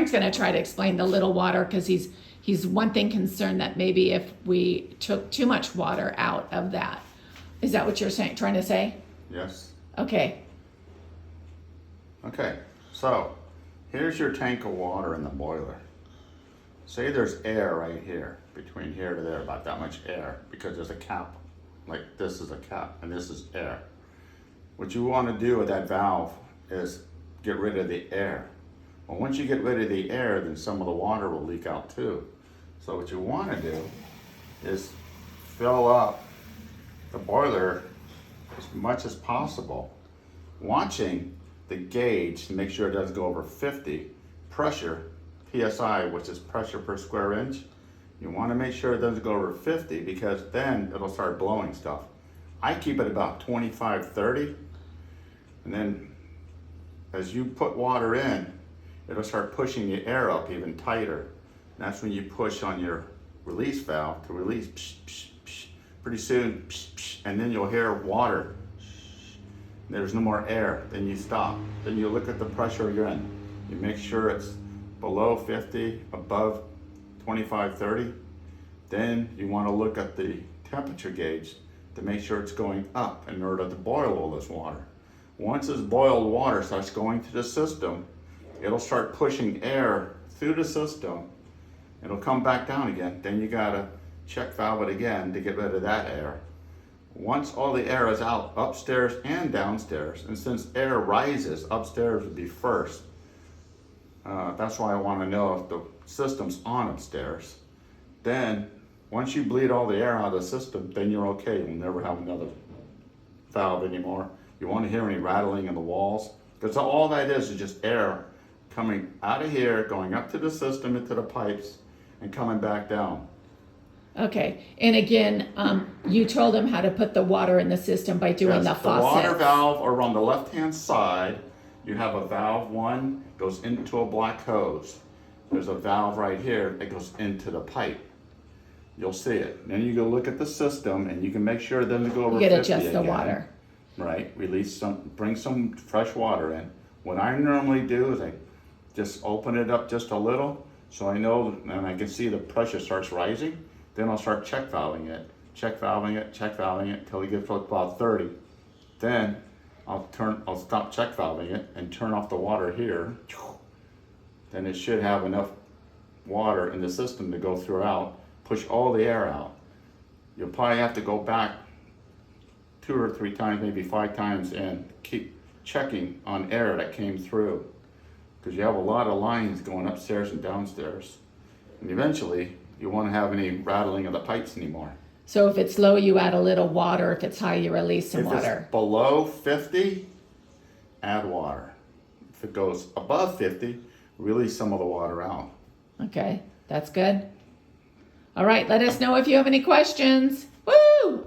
Frank's going to try to explain the little water because he's one thing concerned that maybe if we took too much water out of that. Is that what you're trying to say? Yes. Okay. Okay, so here's your tank of water in the boiler. Say there's air right here, between here to there, about that much air, because there's a cap, like this is a cap and this is air. What you want to do with that valve is get rid of the air. Well, once you get rid of the air, then some of the water will leak out too. So what you want to do is fill up the boiler as much as possible, watching the gauge to make sure it doesn't go over 50 pressure, PSI, which is pressure per square inch. You want to make sure it doesn't go over 50 because then it'll start blowing stuff. I keep it about 25, 30, and then as you put water in, it'll start pushing the air up even tighter. And that's when you push on your release valve to release. Psh, psh, psh. Pretty soon, psh, psh, and then you'll hear water. There's no more air. Then you stop. Then you look at the pressure you're in. You make sure it's below 50, above 25, 30. Then you want to look at the temperature gauge to make sure it's going up in order to boil all this water. Once this boiled water starts going to the system, it'll start pushing air through the system. It'll come back down again. Then you gotta check valve it again to get rid of that air. Once all the air is out upstairs and downstairs, and since air rises, upstairs would be first. That's why I want to know if the system's on upstairs. Then, once you bleed all the air out of the system, then you're okay. You'll never have another valve anymore. You won't hear any rattling in the walls, because all that is just air coming out of here, going up to the system, into the pipes, and coming back down. Okay. And again, you told him how to put the water in the system by doing the Yes, faucet. the water valve are on the left-hand side. You have a valve one goes into a black hose. There's a valve right here that goes into the pipe. You'll see it. Then you go look at the system, and you can make sure it doesn't go over 50 You gotta adjust the again. water. Right, release some, bring some fresh water in. What I normally do is I just open it up just a little, so I know, and I can see the pressure starts rising. Then I'll start check valving it, till it gets to about 30. Then I'll stop check valving it and turn off the water here. Then it should have enough water in the system to go throughout, push all the air out. You'll probably have to go back 2 or 3 times, maybe 5 times, and keep checking on air that came through, because you have a lot of lines going upstairs and downstairs, and eventually you won't have any rattling of the pipes anymore. So if it's low, you add a little water. If it's high, you release some If water. it's below 50, add water. If it goes above 50, release some of the water out. Okay, that's good. All right, let us know if you have any questions. Woo!